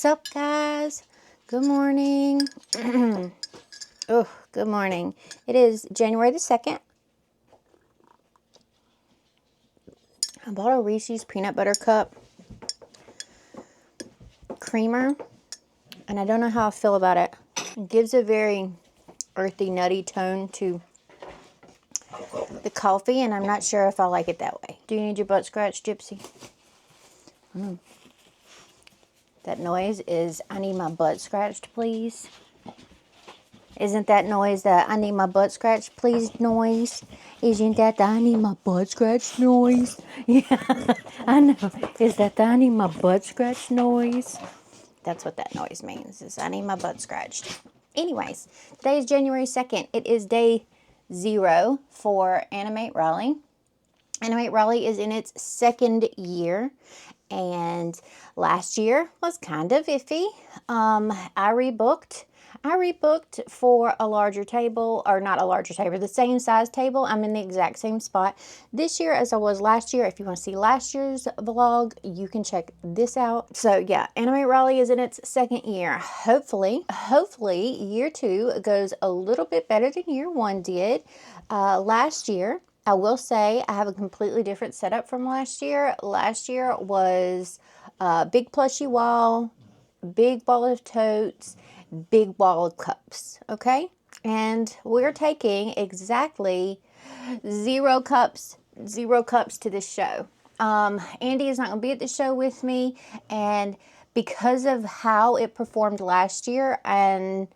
What's up, guys? Good morning. Oh, good morning. It is January the 2nd. I bought a Reese's peanut butter cup creamer, and I don't know how I feel about it. It gives a very earthy, nutty tone to the coffee, and I'm not sure if I like it that way. Do you need your butt scratched, Gypsy? That noise is, I need my butt scratched, please. Isn't that noise that I need my butt scratched, please noise? Isn't that the I need my butt scratched noise? Yeah, I know. Is that the I need my butt scratched noise? That's what that noise means, is I need my butt scratched. Anyways, today is January 2nd. It is day 0 for Animate Raleigh. Animate Raleigh is in its 2nd year, and last year was kind of iffy. I rebooked for a larger table, or not a larger table, the same size table. I'm in the exact same spot this year as I was last year. If you want to see last year's vlog, you can check this out. So yeah, Animate Raleigh is in its 2nd year. Hopefully year 2 goes a little bit better than year 1 did. Last year, I will say I have a completely different setup from last year. Last year was a big plushy wall, big wall of totes, big wall of cups, okay? And we're taking exactly 0 cups to this show. Andy is not going to be at the show with me, and because of how it performed last year, and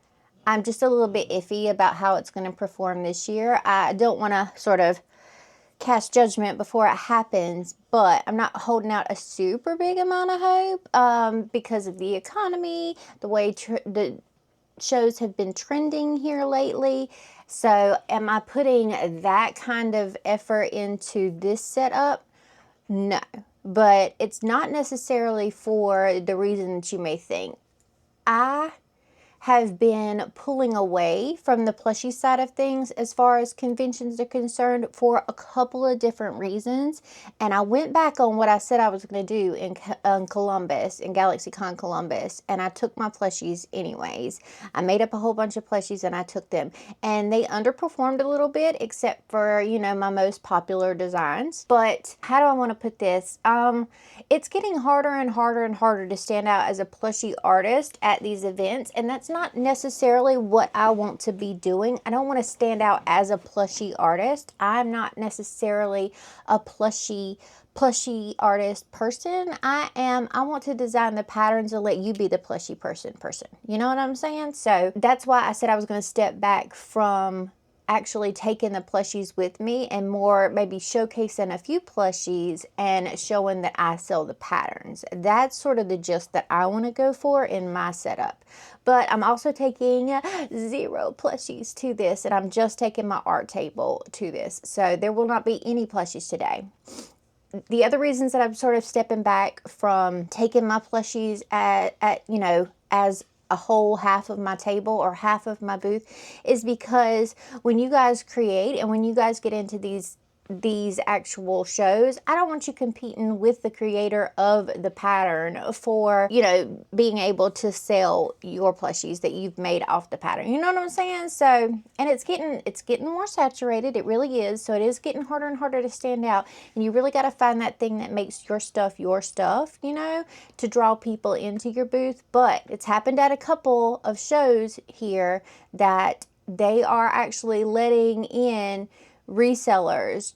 I'm just a little bit iffy about how it's going to perform this year. I don't want to sort of cast judgment before it happens, but I'm not holding out a super big amount of hope because of the economy, the way the shows have been trending here lately. So am I putting that kind of effort into this setup? No, but it's not necessarily for the reason that you may think. I have been pulling away from the plushie side of things as far as conventions are concerned for a couple of different reasons. And I went back on what I said I was going to do in Columbus, in GalaxyCon Columbus, and I took my plushies anyways. I made up a whole bunch of plushies and I took them. And they underperformed a little bit, except for, you know, my most popular designs. But how do I want to put this? It's getting harder and harder and harder to stand out as a plushie artist at these events, and that's not necessarily what I want to be doing. I don't want to stand out as a plushie artist. I'm not necessarily a plushie artist person. I want to design the patterns and let you be the plushie person. You know what I'm saying? So that's why I said I was going to step back from actually taking the plushies with me and more maybe showcasing a few plushies and showing that I sell the patterns. That's sort of the gist that I want to go for in my setup. But I'm also taking 0 plushies to this, and I'm just taking my art table to this. So there will not be any plushies today. The other reasons that I'm sort of stepping back from taking my plushies at you know, as a whole half of my table or half of my booth is because when you guys create and when you guys get into these actual shows, I don't want you competing with the creator of the pattern for, you know, being able to sell your plushies that you've made off the pattern. You know what I'm saying? So, and it's getting more saturated. It really is. So it is getting harder and harder to stand out. And you really got to find that thing that makes your stuff, you know, to draw people into your booth. But it's happened at a couple of shows here that they are actually letting in resellers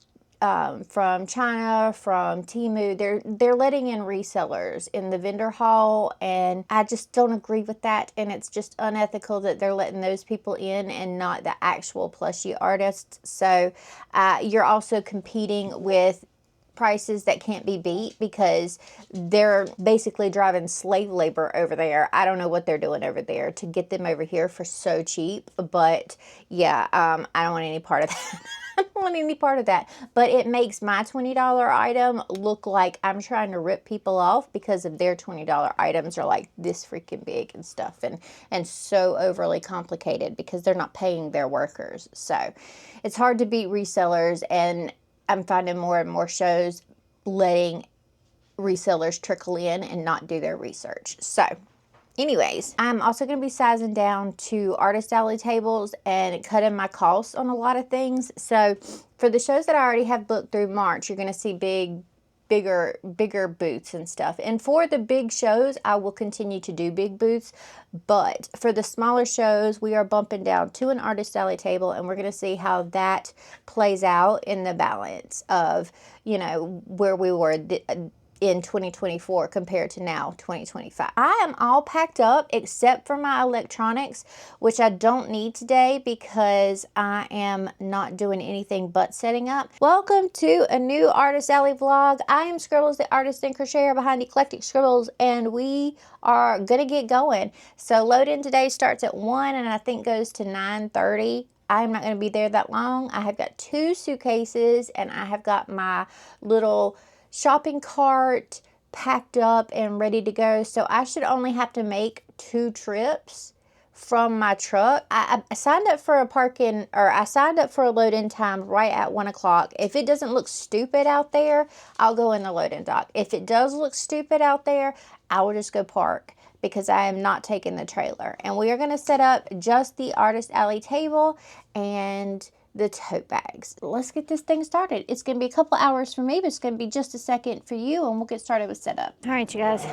from China, from Temu. They're letting in resellers in the vendor hall, and I just don't agree with that. And it's just unethical that they're letting those people in and not the actual plushie artists. So you're also competing with prices that can't be beat because they're basically driving slave labor over there. I don't know what they're doing over there to get them over here for so cheap, but yeah, I don't want any part of that. I don't want any part of that, but it makes my $20 item look like I'm trying to rip people off because of their $20 items are like this freaking big and stuff, and so overly complicated because they're not paying their workers. So it's hard to beat resellers, and I'm finding more and more shows letting resellers trickle in and not do their research. So Anyways, I'm also going to be sizing down to artist alley tables and cutting my costs on a lot of things. So for the shows that I already have booked through March, you're going to see bigger booths and stuff. And for the big shows, I will continue to do big booths. But for the smaller shows, we are bumping down to an artist alley table, and we're going to see how that plays out in the balance of, you know, where we were in 2024 compared to now 2025. I am all packed up except for my electronics, which I don't need today because I am not doing anything but setting up. Welcome to a new Artist Alley vlog. I am Scribbles, the artist and crocheter behind Eclectic Scribbles, and we are gonna get going. So load in today starts at 1 and I think goes to 9:30. I'm not going to be there that long. I have got 2 suitcases and I have got my little shopping cart packed up and ready to go. So I should only have to make 2 trips from my truck. I signed up for I signed up for a load-in time right at 1 o'clock. If it doesn't look stupid out there, I'll go in the load-in dock. If it does look stupid out there, I will just go park because I am not taking the trailer. And we are going to set up just the artist alley table and the tote bags. Let's get this thing started. It's going to be a couple hours for me, but it's going to be just a second for you, and we'll get started with setup. All right, you guys,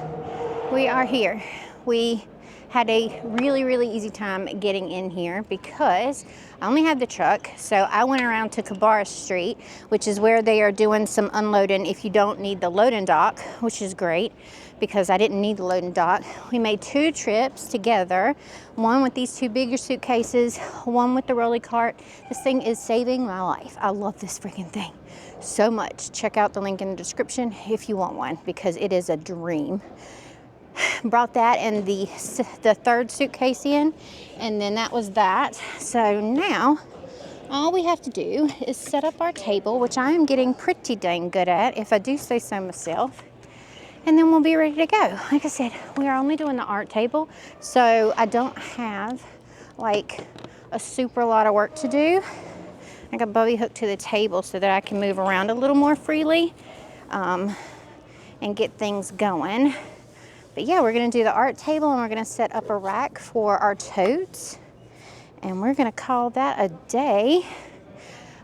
we are here. We had a really easy time getting in here because I only had the truck. So I went around to Cabarrus Street, which is where they are doing some unloading if you don't need the loading dock, which is great because I didn't need the loading dock. We made 2 trips together, one with these 2 bigger suitcases, one with the rolly cart. This thing is saving my life. I love this freaking thing so much. Check out the link in the description if you want one because it is a dream. Brought that and the 3rd suitcase in, and then that was that. So now all we have to do is set up our table, which I am getting pretty dang good at, if I do say so myself, and then we'll be ready to go. Like I said, we are only doing the art table, so I don't have like a super lot of work to do. I got Bowie hooked to the table so that I can move around a little more freely and get things going. But yeah, we're going to do the art table and we're going to set up a rack for our totes. And we're going to call that a day.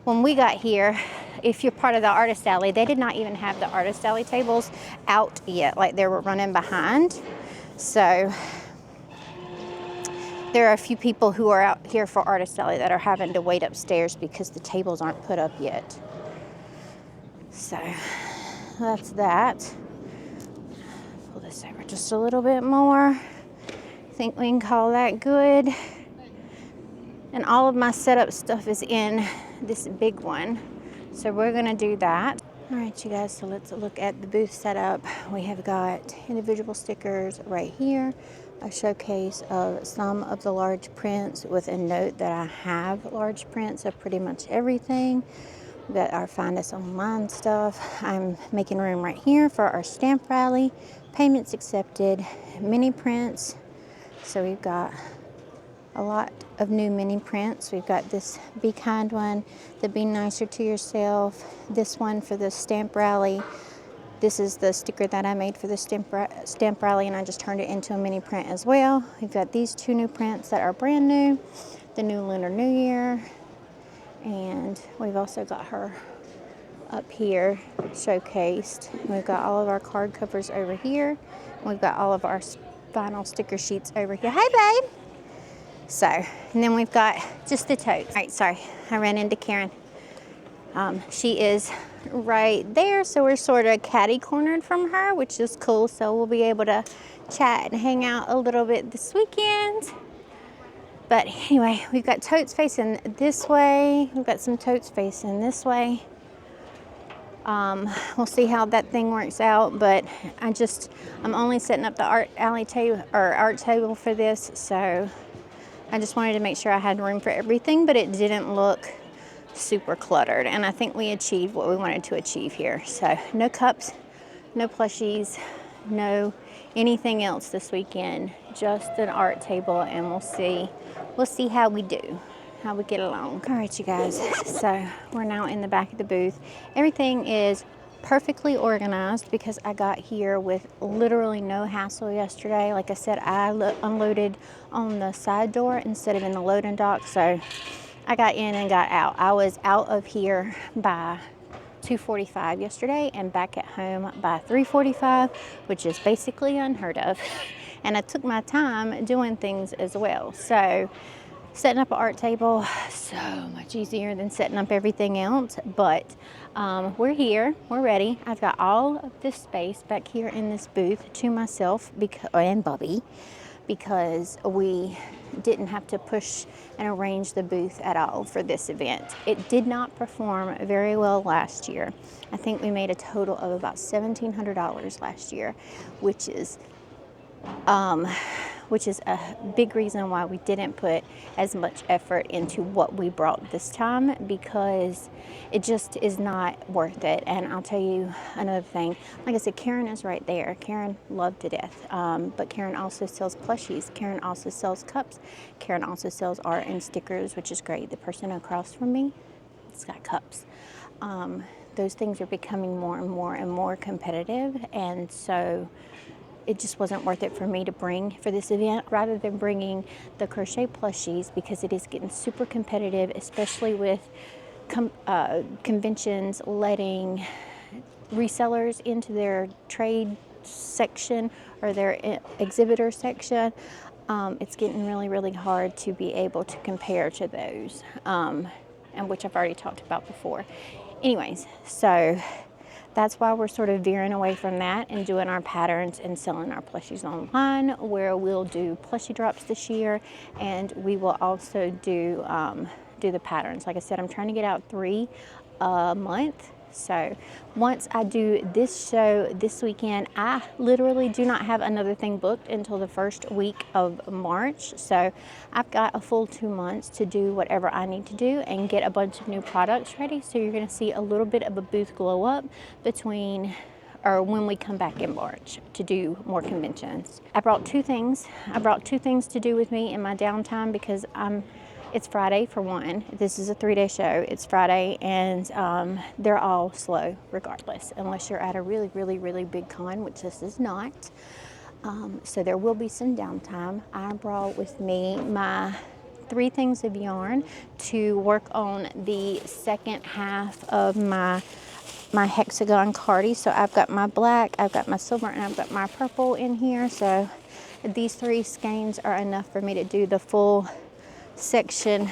When we got here, if you're part of the artist alley, they did not even have the artist alley tables out yet. Like they were running behind. So there are a few people who are out here for artist alley that are having to wait upstairs because the tables aren't put up yet. So that's that. Pull this over just a little bit more. I think we can call that good. And all of my setup stuff is in this big one. So we're gonna do that. All right, you guys, so let's look at the booth setup. We have got individual stickers right here, a showcase of some of the large prints with a note that I have large prints of pretty much everything. We've got our Find Us Online stuff. I'm making room right here for our stamp rally, payments accepted, mini prints. So we've got a lot of new mini prints. We've got this Be Kind one, the Be Nicer to Yourself, this one for the stamp rally. This is the sticker that I made for the stamp rally, and I just turned it into a mini print as well. We've got these 2 new prints that are brand new, the new Lunar New Year, and we've also got her up here showcased. We've got all of our card covers over here. We've got all of our vinyl sticker sheets over here. Hey, babe. So, and then we've got just the totes. All right, sorry, I ran into Karen. She is right there, so we're sort of catty-cornered from her, which is cool. So we'll be able to chat and hang out a little bit this weekend. But anyway, we've got totes facing this way. We've got some totes facing this way. We'll see how that thing works out, but I'm only setting up the art table for this, so I just wanted to make sure I had room for everything, but it didn't look super cluttered, and I think we achieved what we wanted to achieve here. So no cups, no plushies, no anything else this weekend, just an art table, and we'll see how we do, how we get along. All right, you guys, so we're now in the back of the booth. Everything is perfectly organized because I got here with literally no hassle yesterday. Like I said, I unloaded on the side door instead of in the loading dock, so I got in and got out. I was out of here by 2:45 yesterday and back at home by 3:45, which is basically unheard of. And I took my time doing things as well. So setting up an art table, so much easier than setting up everything else, but we're here, we're ready. I've got all of this space back here in this booth to myself and Bubby, because we didn't have to push and arrange the booth at all for this event. It did not perform very well last year. I think we made a total of about $1,700 last year, which is a big reason why we didn't put as much effort into what we brought this time, because it just is not worth it. And I'll tell you another thing. Like I said, Karen is right there. Karen loved to death. But Karen also sells plushies. Karen also sells cups. Karen also sells art and stickers, which is great. The person across from me, it's got cups. Those things are becoming more and more and more competitive. And so it just wasn't worth it for me to bring for this event, rather than bringing the crochet plushies, because it is getting super competitive, especially with conventions letting resellers into their trade section or their exhibitor section. It's getting really, really hard to be able to compare to those, and which I've already talked about before. Anyways, so that's why we're sort of veering away from that and doing our patterns and selling our plushies online, where we'll do plushie drops this year, and we will also do the patterns. Like I said, I'm trying to get out 3 a month. So once I do this show this weekend, I literally do not have another thing booked until the first week of March. So I've got a full 2 months to do whatever I need to do and get a bunch of new products ready. So you're going to see a little bit of a booth glow up when we come back in March to do more conventions. I brought 2 things. I brought 2 things to do with me in my downtime, because it's Friday for one. This is a 3-day show. It's Friday, and they're all slow regardless, unless you're at a really, really, really big con, which this is not. So there will be some downtime. I brought with me my 3 things of yarn to work on the second half of my hexagon cardie. So I've got my black, I've got my silver, and I've got my purple in here. So these 3 skeins are enough for me to do the full side section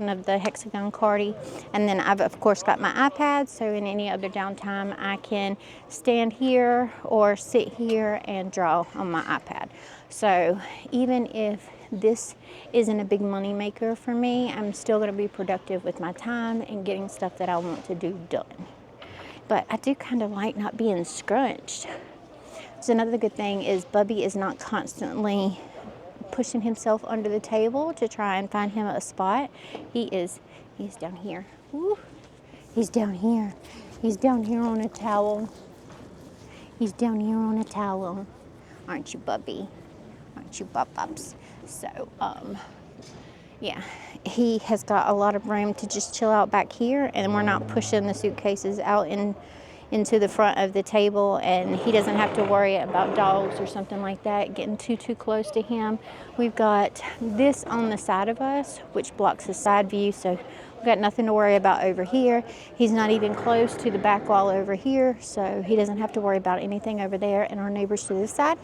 of the hexagon cardie. And then I've of course got my iPad, so in any other downtime I can stand here or sit here and draw on my iPad. So even if this isn't a big money maker for me, I'm still going to be productive with my time and getting stuff that I want to do done. But I do kind of like not being scrunched. So another good thing is Bubby is not constantly pushing himself under the table to try and find him a spot. He's down here. Woo. He's down here. He's down here on a towel. He's down here on a towel. Aren't you, Bubby? Aren't you, Bub-Bubs? So, yeah, he has got a lot of room to just chill out back here, and we're not pushing the suitcases out into the front of the table, and he doesn't have to worry about dogs or something like that getting too close to him. We've got this on the side of us, which blocks the side view, so we've got nothing to worry about over here. He's not even close to the back wall over here, so he doesn't have to worry about anything over there. And our neighbors to this side,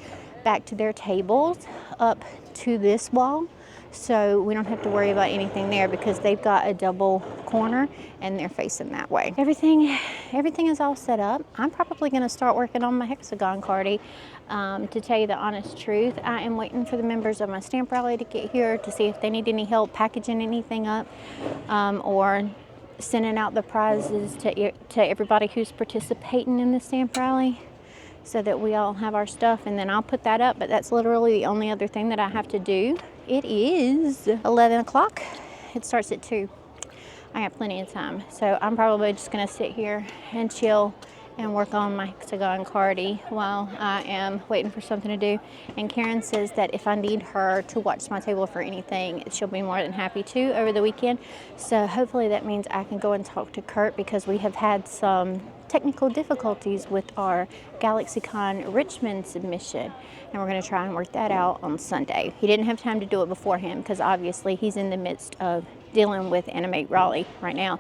back to their tables, up to this wall. So we don't have to worry about anything there, because they've got a double corner and they're facing that way. Everything is all set up. I'm probably going to start working on my hexagon cardie. To tell you the honest truth, I am waiting for the members of my stamp rally to get here to see if they need any help packaging anything up, or sending out the prizes to everybody who's participating in the stamp rally, so that we all have our stuff, and then I'll put that up. But that's literally the only other thing that I have to do. It is 11 o'clock. It starts at 2. I got plenty of time. So I'm probably just gonna sit here and chill and work on my hexagon cardie while I am waiting for something to do. And Karen says that if I need her to watch my table for anything, she'll be more than happy to over the weekend. So hopefully that means I can go and talk to Kurt, because we have had some technical difficulties with our GalaxyCon Richmond submission, and we're going to try and work that out on Sunday. He didn't have time to do it beforehand because obviously he's in the midst of dealing with Animate Raleigh right now.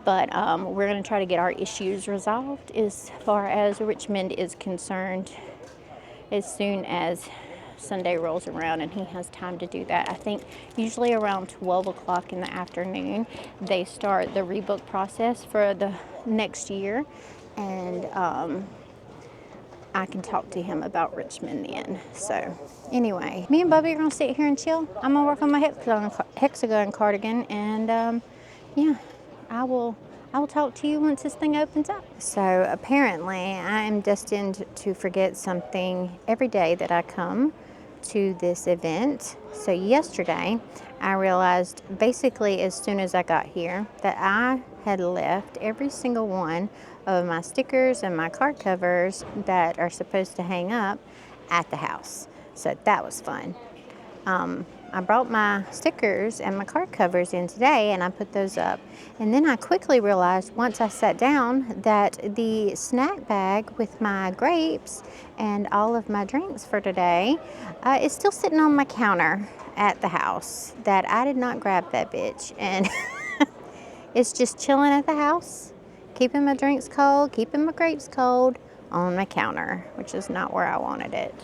But we're going to try to get our issues resolved as far as Richmond is concerned as soon as Sunday rolls around and he has time to do that. I think usually around 12 o'clock in the afternoon they start the rebook process for the next year, and I can talk to him about Richmond then. So anyway, me and Bubby are gonna sit here and chill. I'm gonna work on my hexagon cardigan, and yeah, I will talk to you once this thing opens up. So apparently I am destined to forget something every day that I come to this event. So yesterday I realized basically as soon as I got here that I had left every single one of my stickers and my card covers that are supposed to hang up at the house. So that was fun. I brought my stickers and my card covers in today and I put those up. And then I quickly realized once I sat down that the snack bag with my grapes and all of my drinks for today is still sitting on my counter at the house, that I did not grab that bitch. And it's just chilling at the house, keeping my drinks cold, keeping my grapes cold on my counter, which is not where I wanted it.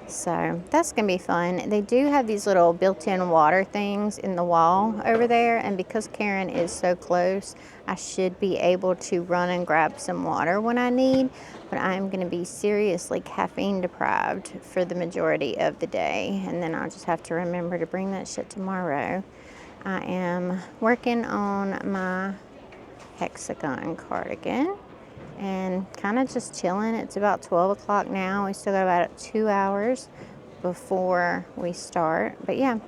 So that's gonna be fun. They do have these little built-in water things in the wall over there, and because Karen is so close, I should be able to run and grab some water when I need, but I'm gonna be seriously caffeine deprived for the majority of the day, and then I'll just have to remember to bring that shit tomorrow. I am working on my hexagon cardigan and kind of just chilling. It's about 12 o'clock now. We still got about 2 hours before we start. But yeah,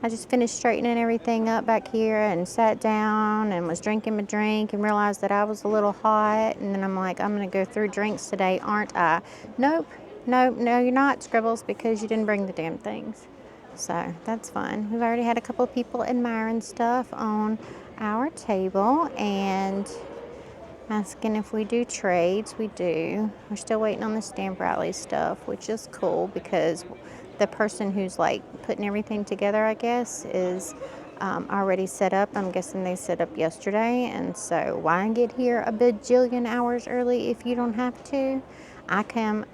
I just finished straightening everything up back here and sat down and was drinking my drink and realized that I was a little hot. And then I'm like, I'm gonna go through drinks today, aren't I? Nope, no, you're not, Scribbles, because you didn't bring the damn things. So that's fun. We've already had a couple of people admiring stuff on our table and asking if we do trades. We do. We're still waiting on the Stamp Raleigh stuff, which is cool because the person who's like putting everything together, I guess, is already set up. I'm guessing they set up yesterday, and so why get here a bajillion hours early if you don't have to? I came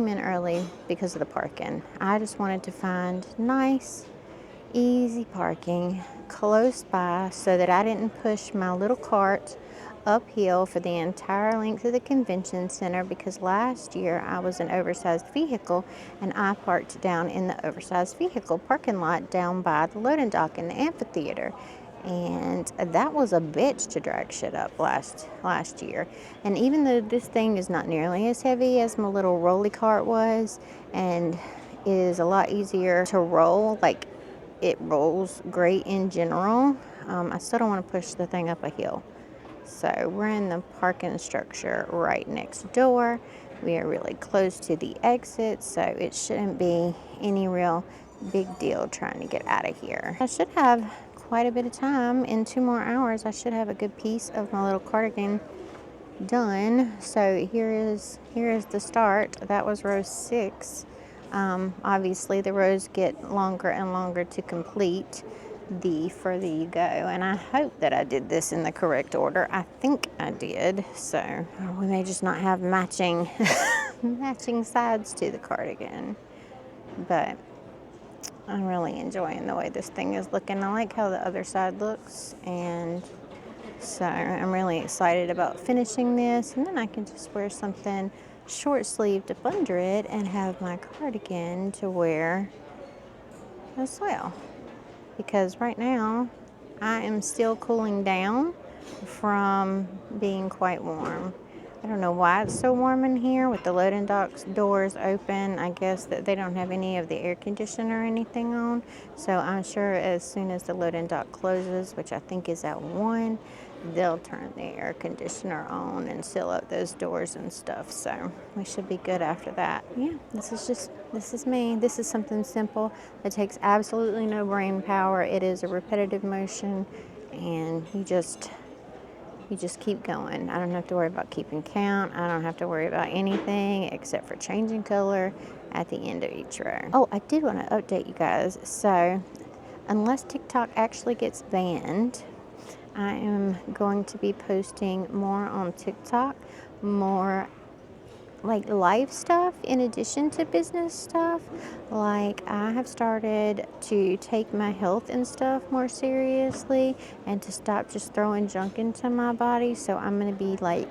in early because of the parking. I just wanted to find nice, easy parking close by so that I didn't push my little cart uphill for the entire length of the convention center, because last year I was an oversized vehicle and I parked down in the oversized vehicle parking lot down by the loading dock in the amphitheater, and that was a bitch to drag shit up last year. And even though this thing is not nearly as heavy as my little rolly cart was and is a lot easier to roll, like it rolls great in general, I still don't want to push the thing up a hill. So we're in the parking structure right next door. We are really close to the exit, so it shouldn't be any real big deal trying to get out of here. I should have quite a bit of time. In 2 more hours, I should have a good piece of my little cardigan done. So here is the start. That was row 6. Obviously, the rows get longer and longer to complete the further you go, and I hope that I did this in the correct order. I think I did, so we may just not have matching matching sides to the cardigan, but I'm really enjoying the way this thing is looking. I like how the other side looks, and so I'm really excited about finishing this, and then I can just wear something short-sleeved up under it and have my cardigan to wear as well. Because right now I am still cooling down from being quite warm. I don't know why it's so warm in here with the loading dock's doors open. I guess that they don't have any of the air conditioner or anything on. So I'm sure as soon as the loading dock closes, which I think is at 1, they'll turn the air conditioner on and seal up those doors and stuff. So we should be good after that. Yeah, this is me. This is something simple that takes absolutely no brain power. It is a repetitive motion, and you just you just keep going. I don't have to worry about keeping count. I don't have to worry about anything except for changing color at the end of each row. Oh, I did want to update you guys. So unless TikTok actually gets banned, I am going to be posting more on TikTok, more like life stuff in addition to business stuff. Like, I have started to take my health and stuff more seriously and to stop just throwing junk into my body. So I'm going to be like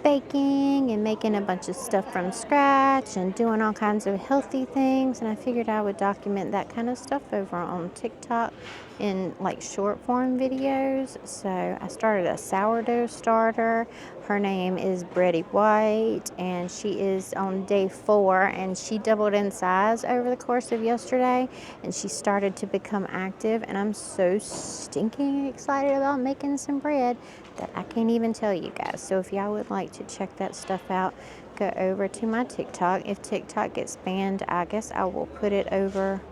baking and making a bunch of stuff from scratch and doing all kinds of healthy things, and I figured I would document that kind of stuff over on TikTok in like short form videos. So I started a sourdough starter. Her name is Bready White, and she is on day 4, and she doubled in size over the course of yesterday, and she started to become active, and I'm so stinking excited about making some bread that I can't even tell you guys. So if y'all would like to check that stuff out, go over to my TikTok. If TikTok gets banned, I guess I will put it over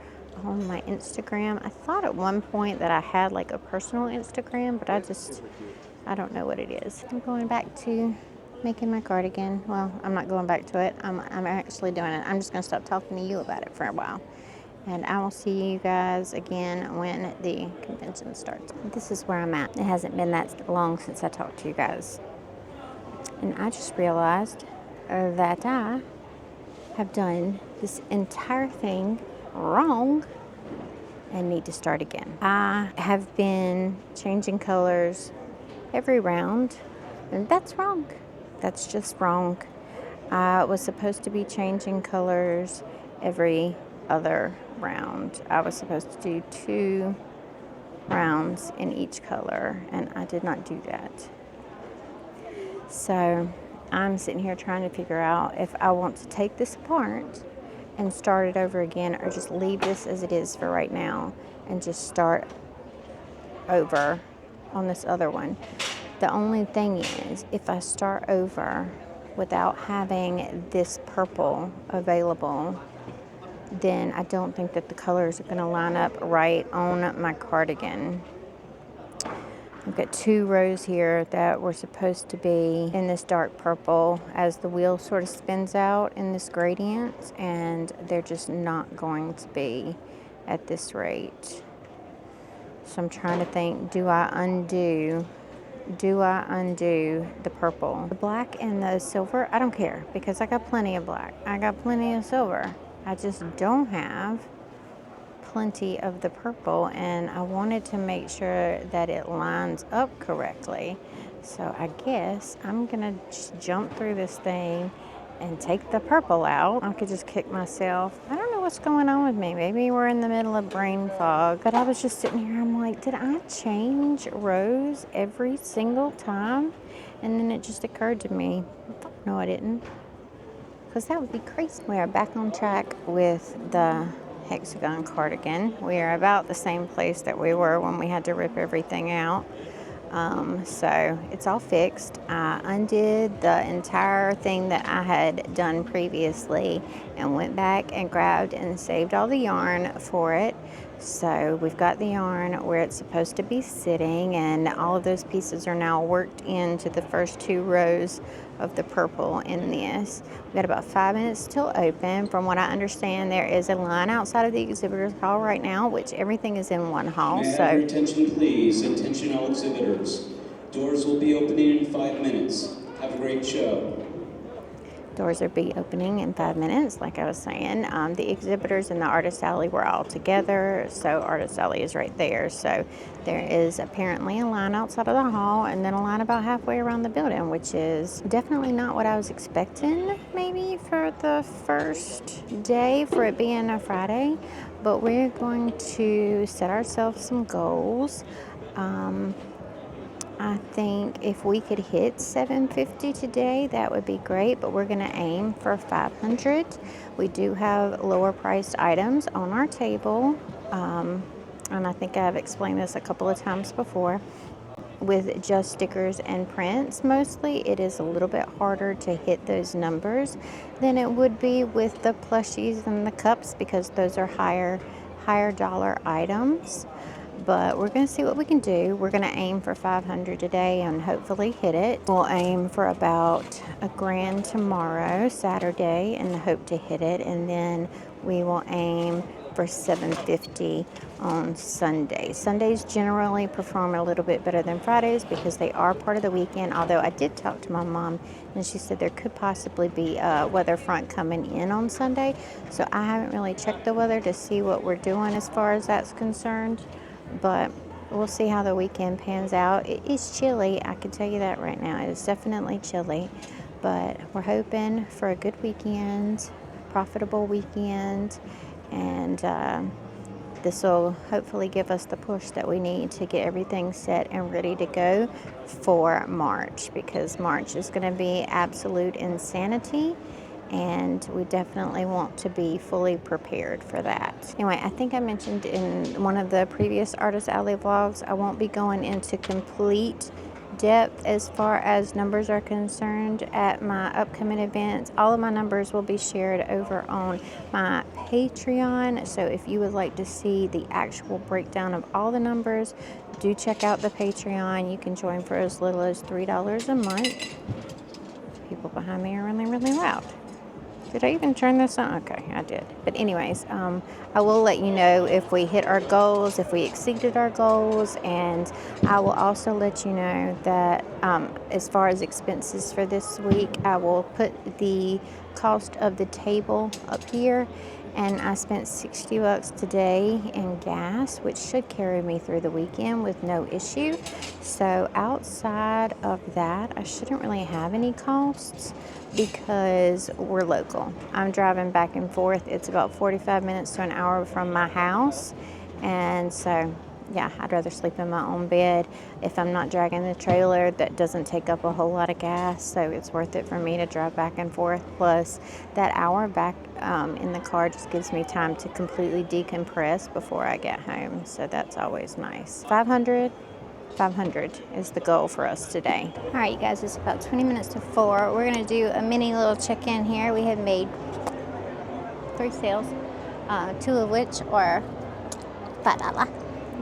on my Instagram. I thought at one point that I had like a personal Instagram, but I don't know what it is. I'm going back to making my cardigan. Well, I'm not going back to it. I'm actually doing it. I'm just going to stop talking to you about it for a while. And I will see you guys again when the convention starts. This is where I'm at. It hasn't been that long since I talked to you guys. And I just realized that I have done this entire thing wrong and need to start again. I have been changing colors every round, and that's wrong. That's just wrong. I was supposed to be changing colors every other round. I was supposed to do 2 rounds in each color, and I did not do that. So I'm sitting here trying to figure out if I want to take this apart and start it over again, or just leave this as it is for right now and just start over on this other one. The only thing is, if I start over without having this purple available, then I don't think that the colors are going to line up right on my cardigan. I've got 2 rows here that were supposed to be in this dark purple as the wheel sort of spins out in this gradient, and they're just not going to be at this rate. So I'm trying to think, do I undo the purple? The black and the silver, I don't care, because I got plenty of black. I got plenty of silver. I just don't have plenty of the purple, and I wanted to make sure that it lines up correctly. So I guess I'm gonna just jump through this thing and take the purple out. I could just kick myself. I don't know what's going on with me. Maybe we're in the middle of brain fog. But I was just sitting here, I'm like, did I change rows every single time? And then it just occurred to me, no, I didn't. Because that would be crazy. We are back on track with the hexagon cardigan. We are about the same place that we were when we had to rip everything out. So it's all fixed. I undid the entire thing that I had done previously and went back and grabbed and saved all the yarn for it. So we've got the yarn where it's supposed to be sitting, and all of those pieces are now worked into the first 2 rows of the purple in this. We've got about 5 minutes till open. From what I understand, there is a line outside of the exhibitors hall right now, which everything is in one hall. May I have your attention, please? Attention all exhibitors. Doors will be opening in 5 minutes. Have a great show. Doors will be opening in 5 minutes, like I was saying. The exhibitors and the artist alley were all together, so artist alley is right there. So there is apparently a line outside of the hall, and then a line about halfway around the building, which is definitely not what I was expecting maybe for the first day, for it being a Friday. But we're going to set ourselves some goals. I think if we could hit 750 today, that would be great, but we're going to aim for 500. We do have lower priced items on our table, and I think I've explained this a couple of times before. With just stickers and prints mostly, it is a little bit harder to hit those numbers than it would be with the plushies and the cups, because those are higher dollar items. but we're going to see what we can do. We're going to aim for 500 today and hopefully hit it. We'll aim for about $1,000 tomorrow, Saturday, and hope to hit it. And then we will aim for 750 on Sunday. Sundays generally perform a little bit better than Fridays because they are part of the weekend. Although I did talk to my mom and she said there could possibly be a weather front coming in on Sunday. So I haven't really checked the weather to see what we're doing as far as that's concerned. But we'll see how the weekend pans out. It is chilly, I can tell you that right now. It is definitely chilly, but we're hoping for a good weekend, profitable weekend, and this will hopefully give us the push that we need to get everything set and ready to go for March, because March is going to be absolute insanity. And we definitely want to be fully prepared for that. Anyway, I think I mentioned in one of the previous Artist Alley vlogs, I won't be going into complete depth as far as numbers are concerned at my upcoming events. All of my numbers will be shared over on my Patreon. So if you would like to see the actual breakdown of all the numbers, do check out the Patreon. You can join for as little as $3 a month. People behind me are really, really loud. Did I even turn this on? Okay, I did. But anyways, I will let you know if we hit our goals, if we exceeded our goals, and I will also let you know that as far as expenses for this week, I will put the cost of the table up here. And I spent $60 today in gas, which should carry me through the weekend with no issue. So outside of that, I shouldn't really have any costs because we're local. I'm driving back and forth. It's about 45 minutes to an hour from my house. And so, yeah, I'd rather sleep in my own bed. If I'm not dragging the trailer, that doesn't take up a whole lot of gas, so it's worth it for me to drive back and forth. Plus, that hour back in the car just gives me time to completely decompress before I get home, so that's always nice. 500 is the goal for us today. All right, you guys, it's about 20 minutes to 4. We're gonna do a mini little check-in here. We have made 3 sales, 2 of which are $5.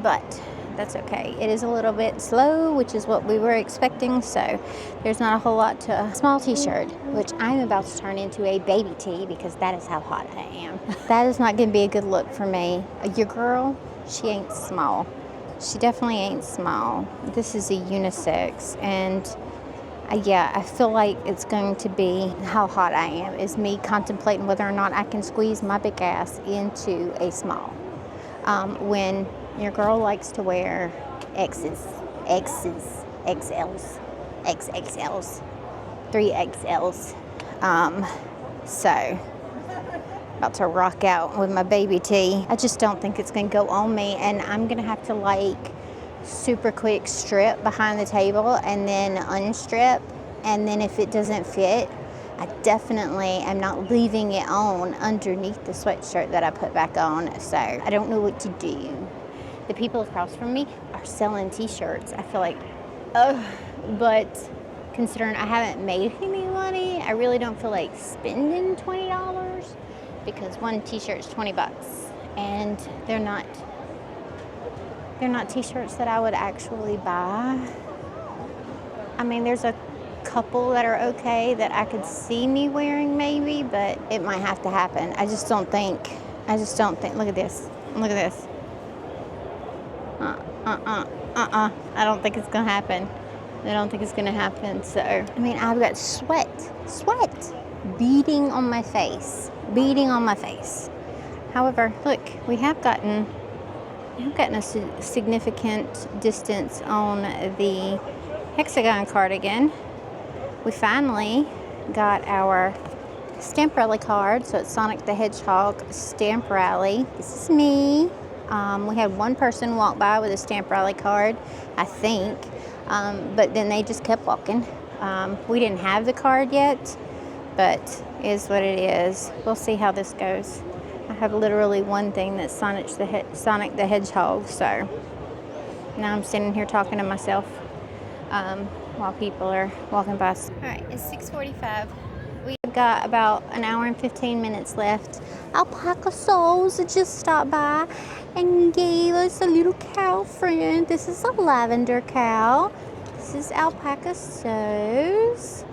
But that's okay. It is a little bit slow, which is what we were expecting, so there's not a whole lot to a small t-shirt, which I'm about to turn into a baby tee because that is how hot I am. That is not gonna be a good look for me. Your girl, she ain't small. She definitely ain't small. This is a unisex, and yeah, I feel like it's going to be how hot I am is me contemplating whether or not I can squeeze my big ass into a small. When your girl likes to wear X's, XLs, XXLs, 3XLs. So, about to rock out with my baby tee. I just don't think it's gonna go on me, and I'm gonna have to like super quick strip behind the table and then unstrip, and then if it doesn't fit, I definitely am not leaving it on underneath the sweatshirt that I put back on. So I don't know what to do. The people across from me are selling t-shirts. I feel like, but considering I haven't made any money, I really don't feel like spending $20 because one t-shirt is $20 and they're not t-shirts that I would actually buy. I mean, there's a couple that are okay that I could see me wearing maybe, but it might have to happen. I just don't think, look at this. I don't think it's gonna happen. So, I mean, I've got sweat beading on my face. However, look, we have gotten a significant distance on the hexagon cardigan. We finally got our Stamp Rally card, so it's Sonic the Hedgehog Stamp Rally. This is me. We had one person walk by with a Stamp Rally card, I think, but then they just kept walking. We didn't have the card yet, but it is what it is. We'll see how this goes. I have literally one thing that's Sonic the Hedgehog, so now I'm sitting here talking to myself while people are walking by. All right, it's 6:45. We've got about an hour and 15 minutes left. Alpaca Souls just stopped by and gave us a little cow friend. This is a lavender cow. This is alpaca sews.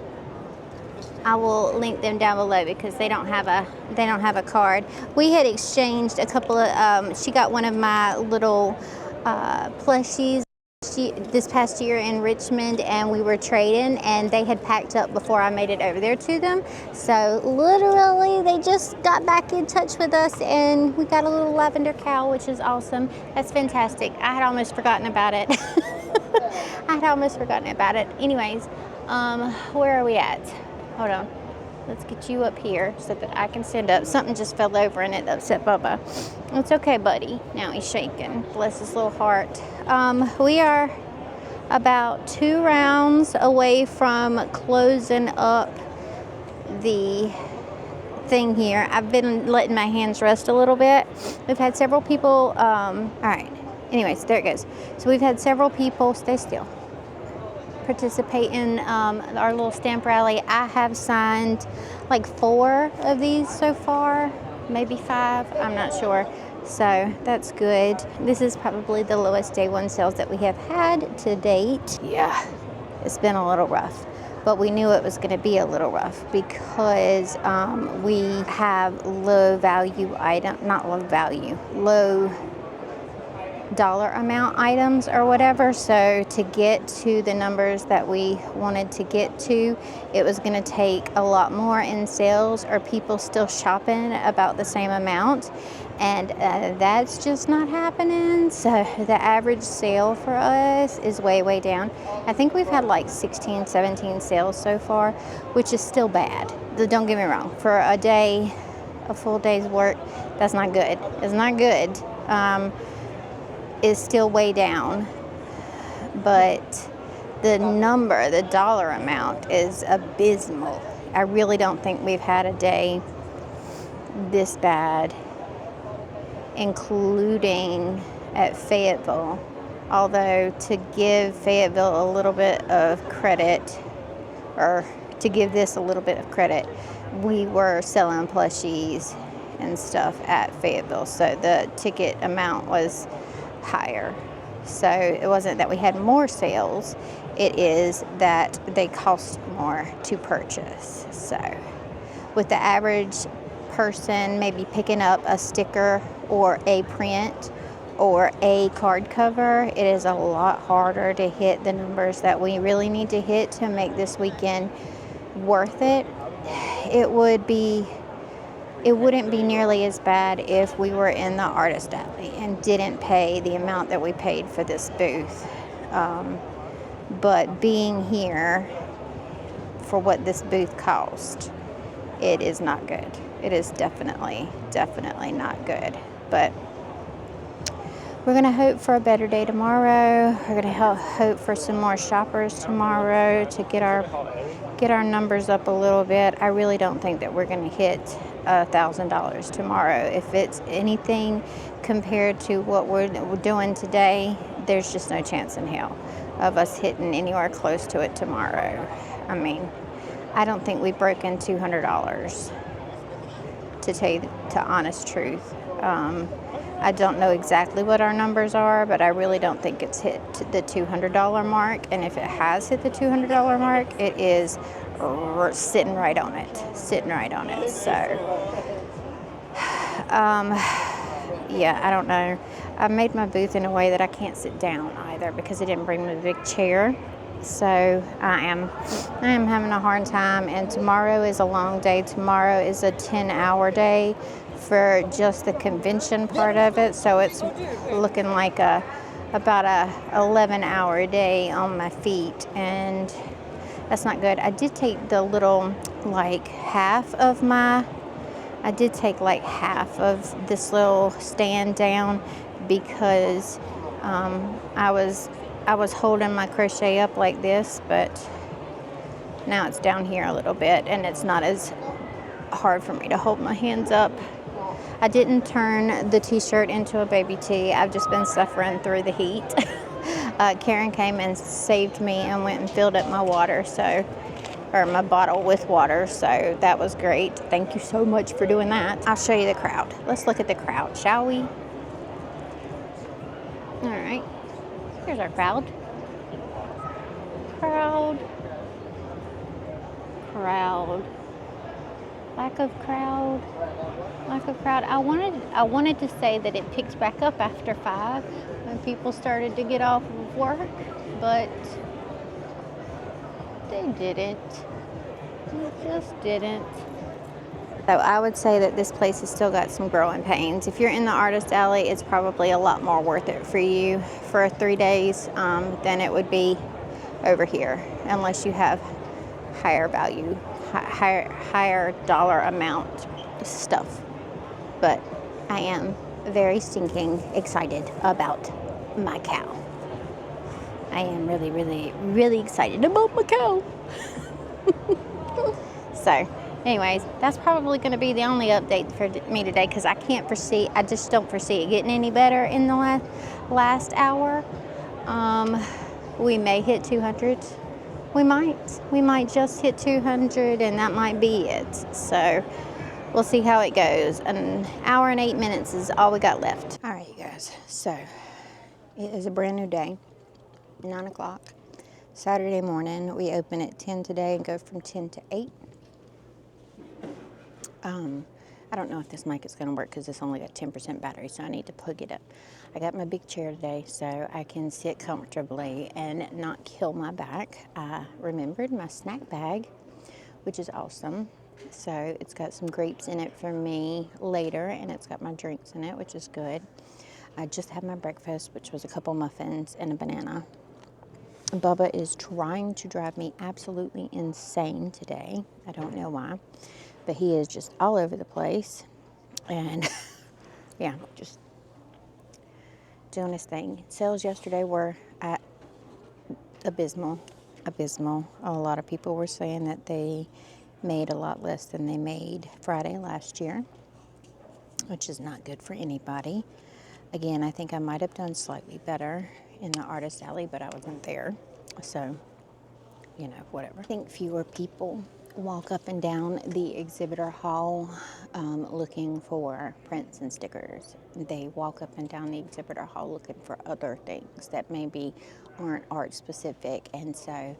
I will link them down below because they don't have a card. We had exchanged a couple of. She got one of my little plushies this past year in Richmond, and we were trading, and they had packed up before I made it over there to them. So literally they just got back in touch with us, and we got a little lavender cow, which is awesome. That's fantastic. I had almost forgotten about it. I had almost forgotten about it. Anyways, where are we at? Hold on. Let's get you up here so that I can stand up. Something just fell over and it upset Bubba. It's okay, buddy. Now he's shaking. Bless his little heart. We are about 2 rounds away from closing up the thing here. I've been letting my hands rest a little bit. We've had several people, all right. Anyways, there it goes. So we've had several people, stay still, participate in our little stamp rally. I have signed like 4 of these so far, maybe 5, I'm not sure. So that's good. This is probably the lowest day 1 sales that we have had to date. Yeah, it's been a little rough, but we knew it was going to be a little rough because we have low value item, not low value, low dollar amount items or whatever. So to get to the numbers that we wanted to get to, it was going to take a lot more in sales or people still shopping about the same amount, and that's just not happening. So the average sale for us is way down. I think we've had like 16, 17 sales so far, which is still bad. Don't get me wrong, for a day, a full day's work, that's not good. It's not good. Is still way down, but the number, the dollar amount is abysmal. I really don't think we've had a day this bad, including at Fayetteville. Although to give Fayetteville a little bit of credit, or to give this a little bit of credit, we were selling plushies and stuff at Fayetteville, so the ticket amount was higher. So it wasn't that we had more sales, it is that they cost more to purchase. So with the average person maybe picking up a sticker or a print or a card cover, it is a lot harder to hit the numbers that we really need to hit to make this weekend worth it. It wouldn't be nearly as bad if we were in the artist alley and didn't pay the amount that we paid for this booth. But being here for what this booth cost, it is not good. It is definitely not good. But we're going to hope for a better day tomorrow. We're going to hope for some more shoppers tomorrow to get our numbers up a little bit. I really don't think that we're going to hit $1,000 tomorrow. If it's anything compared to what we're doing today, there's just no chance in hell of us hitting anywhere close to it tomorrow. I mean, I don't think we've broken $200, to tell you the honest truth. I don't know exactly what our numbers are, but I really don't think it's hit the $200 mark. And if it has hit the $200 mark, it is sitting right on it. So, yeah, I don't know. I made my booth in a way that I can't sit down either because I didn't bring my big chair. So I am having a hard time, and tomorrow is a long day. Tomorrow is a 10-hour day for just the convention part of it. So it's looking like about a 11-hour day on my feet, and that's not good. I did take the little, like half of this little stand down because I was holding my crochet up like this, but now it's down here a little bit and it's not as hard for me to hold my hands up. I didn't turn the t-shirt into a baby tee. I've just been suffering through the heat. Karen came and saved me and went and filled up my water, or my bottle with water, so that was great. Thank you so much for doing that. I'll show you the crowd. Let's look at the crowd, shall we? All right, here's our crowd. Crowd. Lack of crowd. I wanted to say that it picked back up after 5 when people started to get off of work, but they didn't. They just didn't. So I would say that this place has still got some growing pains. If you're in the artist alley, it's probably a lot more worth it for you for 3 days than it would be over here, unless you have higher value, higher dollar amount stuff. But I am very stinking excited about my cow. I am really, really, really excited about my cow. So, anyways, that's probably going to be the only update for me today because I just don't foresee it getting any better in the last hour. We may hit 200. We might just hit 200 and that might be it. So we'll see how it goes. An hour and 8 minutes is all we got left. All right, you guys. So it is a brand new day, 9 o'clock, Saturday morning. We open at 10 today and go from 10 to 8. I don't know if this mic is going to work because it's only got 10% battery, so I need to plug it up. I got my big chair today so I can sit comfortably and not kill my back. I remembered my snack bag, which is awesome. So it's got some grapes in it for me later, and it's got my drinks in it, which is good. I just had my breakfast, which was a couple muffins and a banana. Bubba is trying to drive me absolutely insane today. I don't know why, but he is just all over the place. And yeah, just doing his thing. Sales yesterday were at abysmal. A lot of people were saying that they made a lot less than they made Friday last year, which is not good for anybody. Again, I think I might have done slightly better in the artist alley, but I wasn't there. So, you know, whatever. I think fewer people walk up and down the exhibitor hall looking for prints and stickers. They walk up and down the exhibitor hall looking for other things that maybe aren't art specific. And so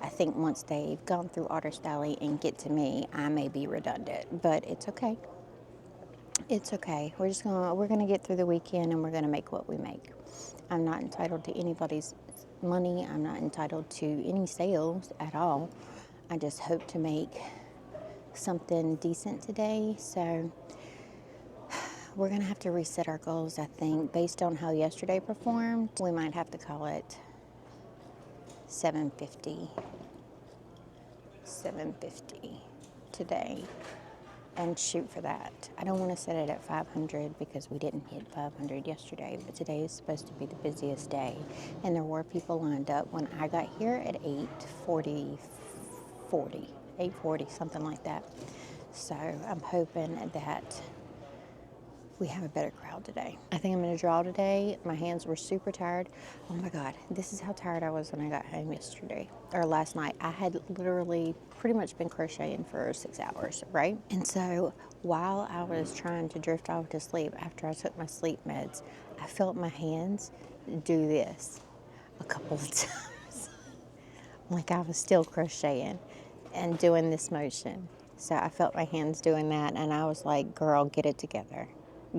I think once they've gone through Artist Alley and get to me, I may be redundant, but it's okay. It's okay. We're gonna get through the weekend and we're gonna make what we make. I'm not entitled to anybody's money. I'm not entitled to any sales at all. I just hope to make something decent today. So we're gonna have to reset our goals, I think, based on how yesterday performed. We might have to call it 750 today and shoot for that. I don't want to set it at 500 because we didn't hit 500 yesterday, but today is supposed to be the busiest day. And there were people lined up when I got here at 8:40, something like that. So I'm hoping that we have a better crowd today. I think I'm going to draw today. My hands were super tired. Oh my God, this is how tired I was when I got home yesterday, or last night. I had literally pretty much been crocheting for 6 hours, right? And so while I was trying to drift off to sleep after I took my sleep meds, I felt my hands do this a couple of times. Like I was still crocheting and doing this motion. So I felt my hands doing that and I was like, girl, get it together.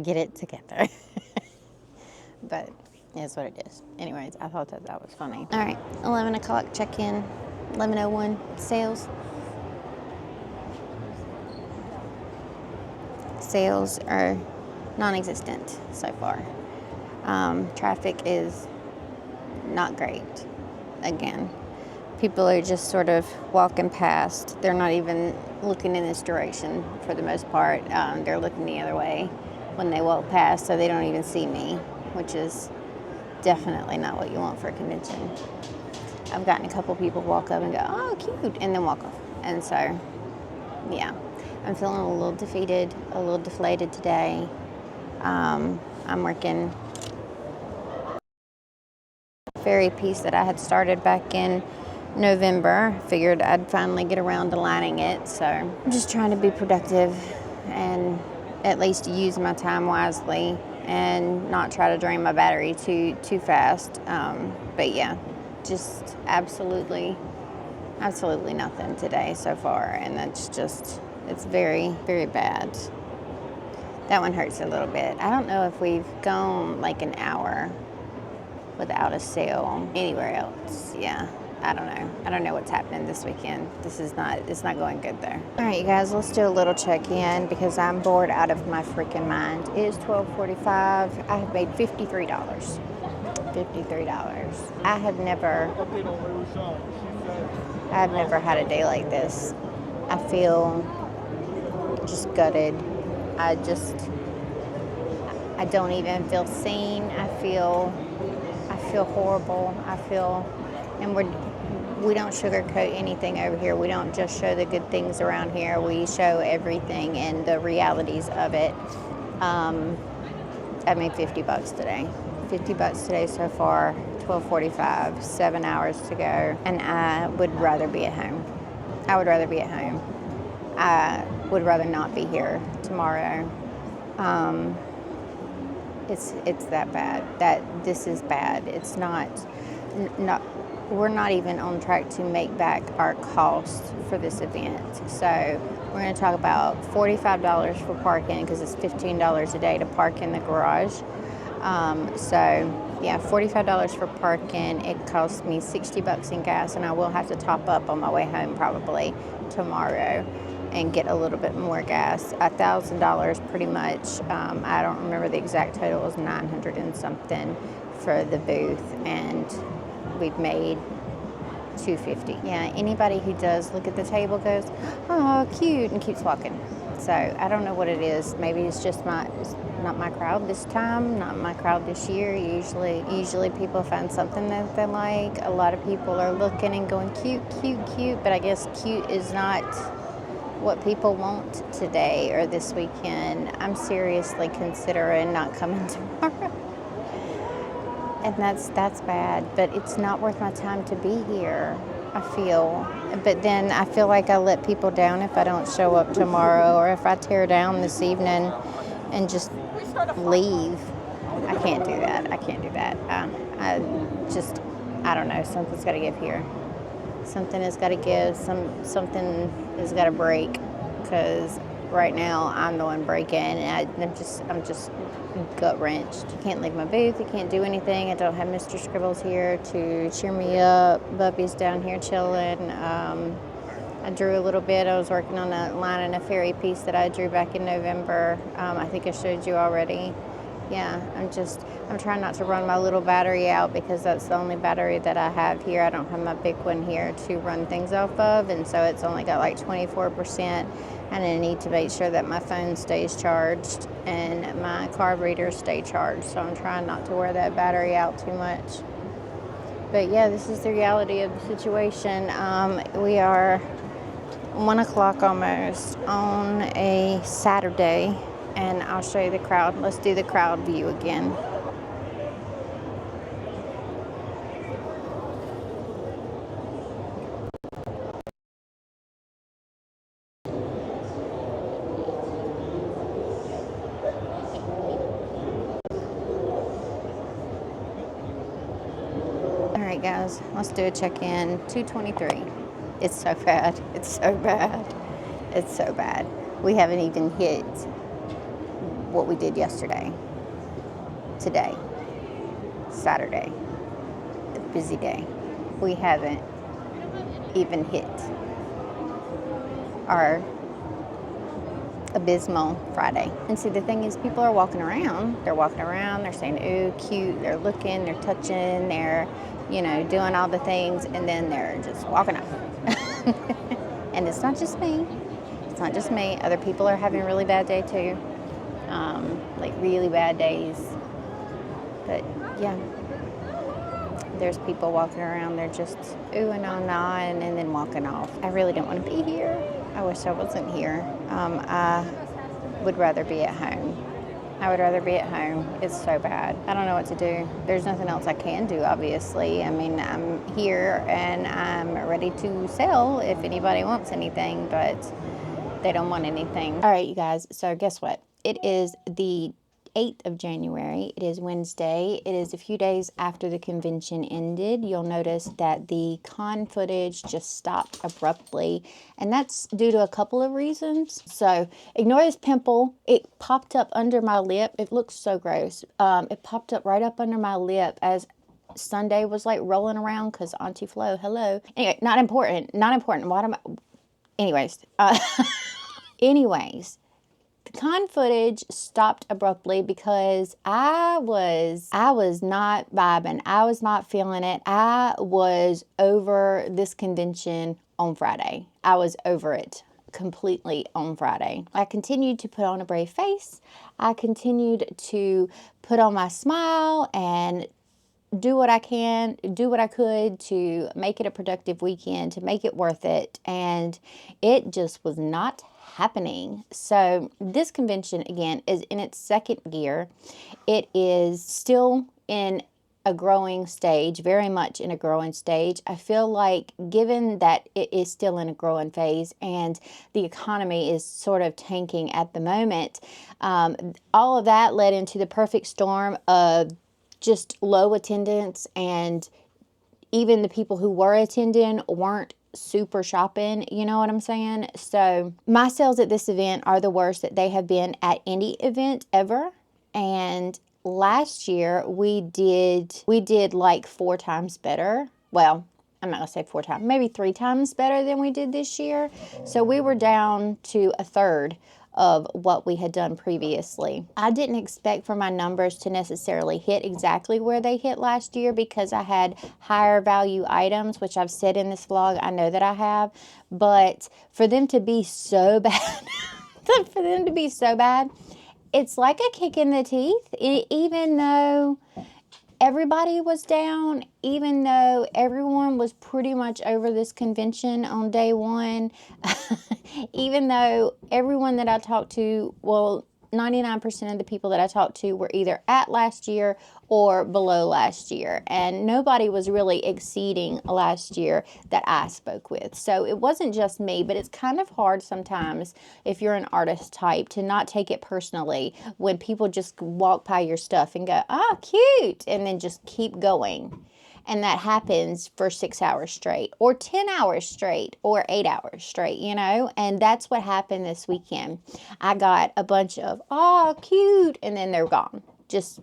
Get it together. But it's what it is. Anyways, I thought that was funny. All right, 11 o'clock check-in, 11:01 sales. Sales are non-existent so far. Traffic is not great. Again, people are just sort of walking past. They're not even looking in this direction for the most part. They're looking the other way when they walk past, so they don't even see me, which is definitely not what you want for a convention. I've gotten a couple people walk up and go, oh, cute, and then walk off. And so, yeah, I'm feeling a little defeated, a little deflated today. I'm working fairy piece that I had started back in November. Figured I'd finally get around to lining it, so I'm just trying to be productive and at least use my time wisely and not try to drain my battery too fast. But yeah, just absolutely nothing today so far, and that's just, it's very, very bad. That one hurts a little bit. I don't know if we've gone like an hour without a sale anywhere else. Yeah, I don't know. I don't know what's happening this weekend. It's not going good there. All right, you guys, let's do a little check-in because I'm bored out of my freaking mind. It is 12:45. I have made $53. $53. I've never had a day like this. I feel just gutted. I don't even feel seen. I feel horrible. And we don't sugarcoat anything over here. We don't just show the good things around here. We show everything and the realities of it. I made $50 today. $50 today so far. 12:45, 7 hours to go, and I would rather be at home. I would rather be at home. I would rather not be here tomorrow. It's that bad. This is bad. It's not. We're not even on track to make back our cost for this event. So we're going to talk about $45 for parking because it's $15 a day to park in the garage. So yeah, $45 for parking. It costs me $60 in gas, and I will have to top up on my way home probably tomorrow and get a little bit more gas. $1,000 pretty much. I don't remember the exact total. It was 900 and something for the booth, and we've made $250. Yeah, anybody who does look at the table goes, oh, cute, and keeps walking. So I don't know what it is. Maybe it's just it's not my crowd this time, not my crowd this year. Usually people find something that they like. A lot of people are looking and going cute, cute, cute, but I guess cute is not what people want today or this weekend. I'm seriously considering not coming tomorrow. And that's bad, but it's not worth my time to be here, I feel. But then I feel like I let people down if I don't show up tomorrow, or if I tear down this evening and just leave. I can't do that. I don't know. Something's got to give here. Something has got to give. Something has got to break, because right now I'm the one breaking, and I'm just gut wrenched. I can't leave my booth. I can't do anything. I don't have Mr. Scribbles here to cheer me up. Bubby's down here chilling. I drew a little bit. I was working on a line and a fairy piece that I drew back in November. I think I showed you already. Yeah, I'm trying not to run my little battery out, because that's the only battery that I have here. I don't have my big one here to run things off of, and so it's only got like 24%, and I need to make sure that my phone stays charged and my card readers stay charged, so I'm trying not to wear that battery out too much. But yeah, this is the reality of the situation. We are 1 o'clock almost on a Saturday, and I'll show you the crowd. Let's do the crowd view again. All right, guys, let's do a check-in. 2:23. It's so bad. It's so bad. It's so bad. We haven't even hit what we did yesterday. Today, Saturday, a busy day. We haven't even hit our abysmal Friday. And see, the thing is, people are walking around. They're saying, ooh, cute. They're looking, they're touching, they're, doing all the things, and then they're just walking up. And it's not just me. It's not just me. Other people are having a really bad day too. Like really bad days. But yeah, there's people walking around. They're just ooh and ah and then walking off. I really don't want to be here. I wish I wasn't here. I would rather be at home. It's so bad. I don't know what to do. There's nothing else I can do, obviously. I mean, I'm here and I'm ready to sell if anybody wants anything, but they don't want anything. All right, you guys. So guess what? It is the 28th of January. It is Wednesday. It is a few days after the convention ended. You'll notice that the con footage just stopped abruptly, and that's due to a couple of reasons. So ignore this pimple. It popped up under my lip. It looks so gross. It popped up right up under my lip as Sunday was like rolling around because Auntie Flo, hello. Anyway, not important. Not important. What am I? Anyways. Anyways. The con footage stopped abruptly because I was not vibing. I was not feeling it. I was over this convention on Friday. I was over it completely on Friday. I continued to put on a brave face. I continued to put on my smile and do what I could to make it a productive weekend, to make it worth it. And it just was not happening. So this convention, again, is in its second year. It is still in a growing stage, very much in a growing stage. I feel like, given that it is still in a growing phase and the economy is sort of tanking at the moment, all of that led into the perfect storm of just low attendance, and even the people who were attending weren't super shopping, you know what I'm saying? So my sales at this event are the worst that they have been at any event ever. And last year we did like 4 times better. Well, I'm not gonna say 4 times, maybe 3 times better than we did this year. So we were down to a third of what we had done previously. I didn't expect for my numbers to necessarily hit exactly where they hit last year because I had higher value items, which I've said in this vlog, I know that I have, but for them to be so bad, it's like a kick in the teeth. Even though everybody was down, even though everyone was pretty much over this convention on day one, even though everyone that I talked to, well, 99% of the people that I talked to were either at last year or below last year, and nobody was really exceeding last year that I spoke with. So it wasn't just me, but it's kind of hard sometimes if you're an artist type to not take it personally when people just walk by your stuff and go, "Ah, cute," and then just keep going. And that happens for 6 hours straight, or 10 hours straight, or 8 hours straight, you know? And that's what happened this weekend. I got a bunch of, "Oh, cute," and then they're gone. Just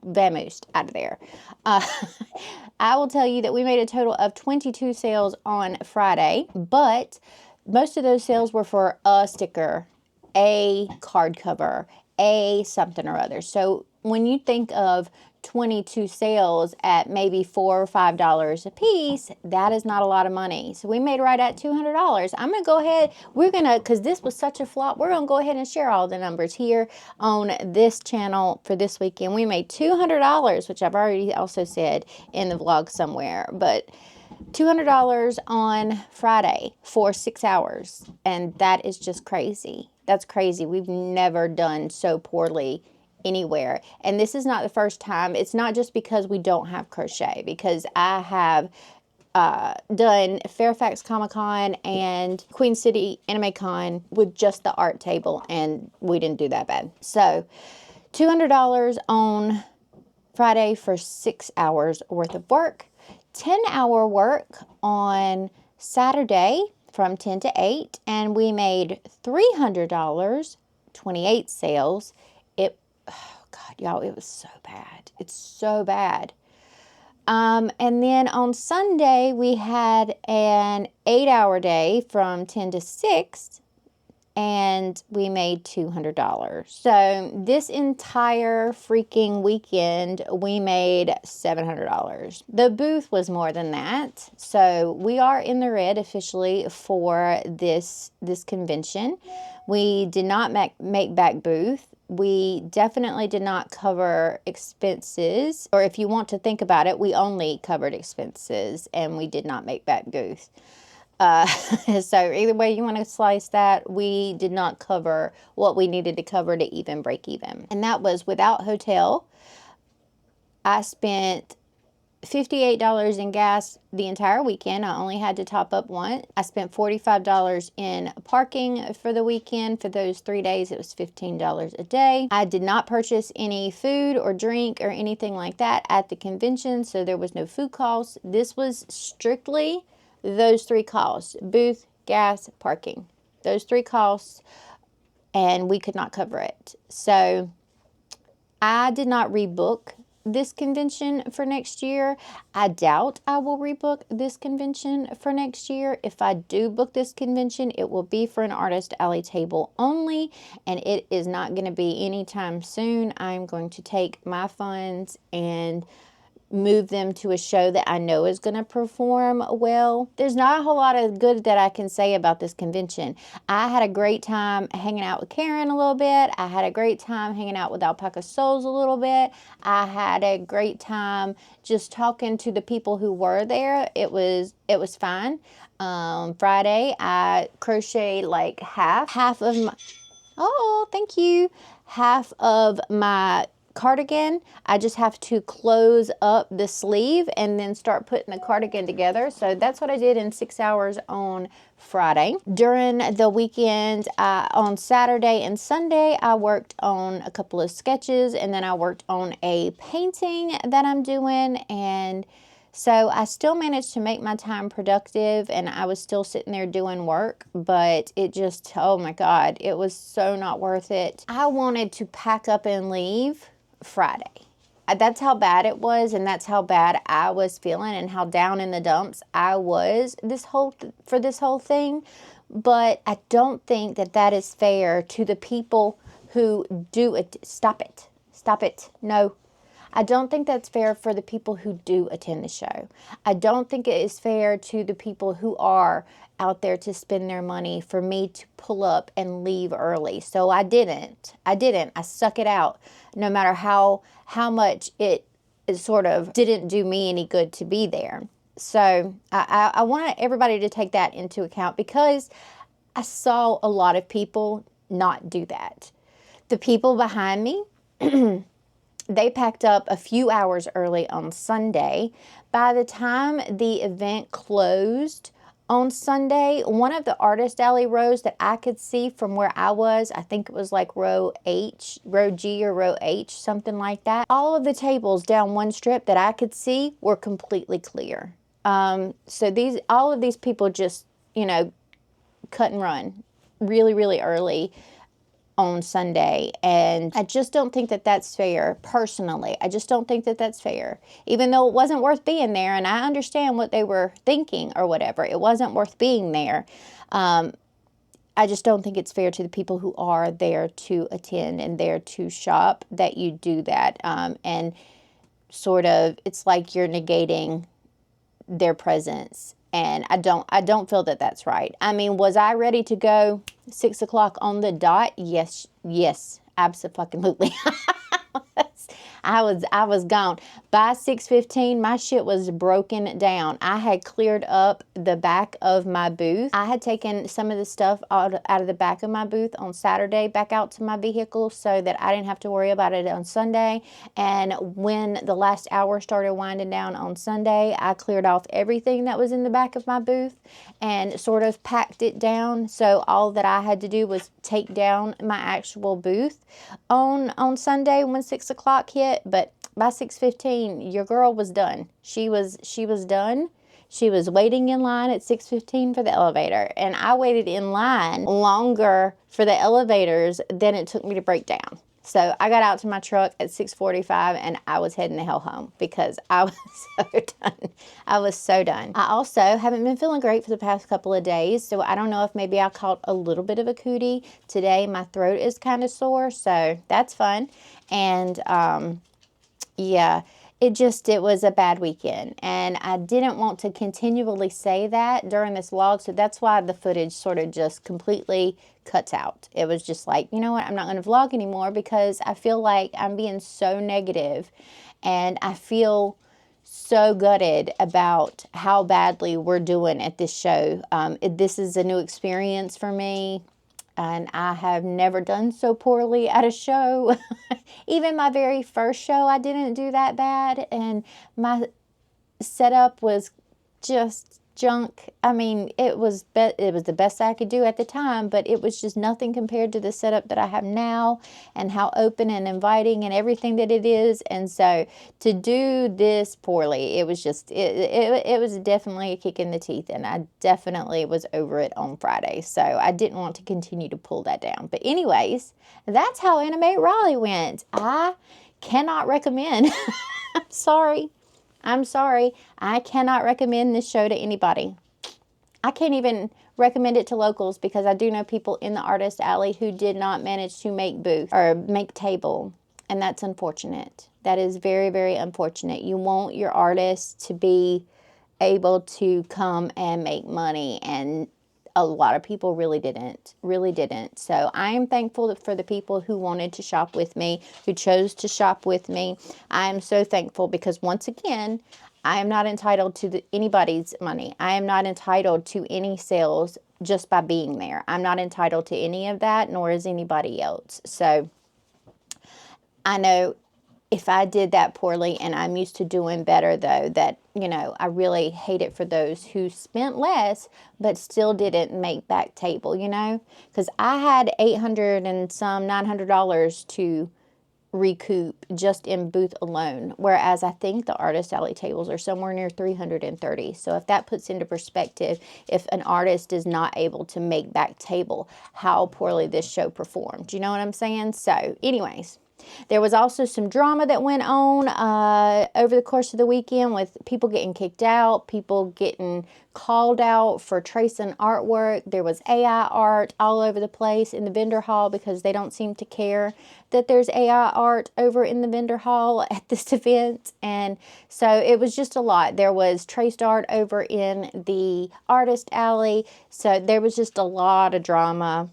vamoosed out of there. I will tell you that we made a total of 22 sales on Friday, but most of those sales were for a sticker, a card cover, a something or other. So when you think of 22 sales at maybe $4 or $5 a piece, that is not a lot of money. So we made right at $200. I'm going to go ahead, because this was such a flop, we're going to go ahead and share all the numbers here on this channel for this weekend. We made $200, which I've already also said in the vlog somewhere, but $200 on Friday for 6 hours. And that is just crazy. That's crazy. We've never done so poorly anywhere. And this is not the first time. It's not just because we don't have crochet, because I have done Fairfax Comic Con and Queen City Anime Con with just the art table, and we didn't do that bad. So $200 on Friday for 6 hours worth of work. 10-hour work on Saturday from 10 to 8, and we made $300, 28 sales. Oh God, y'all, it was so bad. It's so bad. And then on Sunday, we had an 8-hour day from 10 to 6, and we made $200. So this entire freaking weekend, we made $700. The booth was more than that. So we are in the red officially for this convention. We did not make back booth. We definitely did not cover expenses, or if you want to think about it, we only covered expenses and we did not make back booth. So either way you want to slice that, we did not cover what we needed to cover to even break even. And that was without hotel. I spent $58 in gas the entire weekend. I only had to top up once. I spent $45 in parking for the weekend. For those 3 days, it was $15 a day. I did not purchase any food or drink or anything like that at the convention, so there was no food costs. This was strictly those 3 costs: booth, gas, parking. Those 3 costs, and we could not cover it. So I did not rebook this convention for next year. I doubt I will rebook this convention for next year. If I do book this convention, it will be for an Artist Alley table only, and it is not going to be anytime soon. I'm going to take my funds and move them to a show that I know is going to perform well. There's not a whole lot of good that I can say about this convention. I had a great time hanging out with Karen a little bit. I had a great time hanging out with Alpaca Souls a little bit. I had a great time just talking to the people who were there. It was fine. Friday, I crocheted like half of my, oh, thank you, half of my cardigan. I just have to close up the sleeve and then start putting the cardigan together. So that's what I did in 6 hours on Friday. During the weekend, on Saturday and Sunday, I worked on a couple of sketches, and then I worked on a painting that I'm doing, and so I still managed to make my time productive, and I was still sitting there doing work, but it just, oh my God, it was so not worth it. I wanted to pack up and leave Friday. That's how bad it was, and that's how bad I was feeling and how down in the dumps I was for this whole thing. But I don't think that that is fair to the people who do it. Stop it. Stop it. No. I don't think that's fair for the people who do attend the show. I don't think it is fair to the people who are out there to spend their money for me to pull up and leave early. So I didn't. I stuck it out, no matter how much it sort of didn't do me any good to be there. So I want everybody to take that into account, because I saw a lot of people not do that. The people behind me, they packed up a few hours early on Sunday. By the time the event closed on Sunday, one of the Artist Alley rows that I could see from where I was, I think it was like row G or row H, something like that. All of the tables down one strip that I could see were completely clear. So all of these people just, cut and run really, really early on Sunday, and I just don't think that that's fair. Personally, I just don't think that that's fair. Even though it wasn't worth being there, and I understand what they were thinking or whatever, it wasn't worth being there. I just don't think it's fair to the people who are there to attend and there to shop that you do that, and sort of, it's like you're negating their presence. And I don't feel that that's right. I mean, was I ready to go 6 o'clock on the dot? Yes, absolutely. I was gone. By 6:15, my shit was broken down. I had cleared up the back of my booth. I had taken some of the stuff out of the back of my booth on Saturday back out to my vehicle so that I didn't have to worry about it on Sunday. And when the last hour started winding down on Sunday, I cleared off everything that was in the back of my booth and sort of packed it down. So all that I had to do was take down my actual booth on Sunday when 6 o'clock hit. But by 6:15, your girl was done. She was done. She was waiting in line at 6:15 for the elevator, and I waited in line longer for the elevators than it took me to break down. So I got out to my truck at 6:45, and I was heading the hell home because I was so done. I was so done. I also haven't been feeling great for the past couple of days, so I don't know if maybe I caught a little bit of a cootie. Today my throat is kind of sore, so that's fun. And yeah, it was a bad weekend, and I didn't want to continually say that during this vlog, so that's why the footage sort of just completely cuts out. It was just like, you know what, I'm not going to vlog anymore because I feel like I'm being so negative, and I feel so gutted about how badly we're doing at this show. This is a new experience for me, and I have never done so poorly at a show. Even my very first show, I didn't do that bad. And my setup was just junk. I mean, it was the best I could do at the time, but it was just nothing compared to the setup that I have now and how open and inviting and everything that it is. And so to do this poorly, it was just it was definitely a kick in the teeth, and I definitely was over it on Friday. So I didn't want to continue to pull that down. But anyways, that's how Animate Raleigh went. I cannot recommend. I'm sorry. I'm sorry. I cannot recommend this show to anybody. I can't even recommend it to locals because I do know people in the artist alley who did not manage to make booth or make table. And that's unfortunate. That is very, very unfortunate. You want your artists to be able to come and make money, and a lot of people really didn't. So I am thankful for the people who wanted to shop with me, who chose to shop with me. I am so thankful because, once again, I am not entitled to anybody's money. I am not entitled to any sales just by being there. I'm not entitled to any of that, nor is anybody else. So I know if I did that poorly, and I'm used to doing better, though, that, you know, I really hate it for those who spent less but still didn't make back table, you know, because I had $800 and some $900 to recoup just in booth alone, whereas I think the artist alley tables are somewhere near 330. So if that puts into perspective, if an artist is not able to make back table, how poorly this show performed. You know what I'm saying? So anyways, there was also some drama that went on over the course of the weekend with people getting kicked out, people getting called out for tracing artwork. There was AI art all over the place in the vendor hall because they don't seem to care that there's AI art over in the vendor hall at this event. And so it was just a lot. There was traced art over in the artist alley. So there was just a lot of drama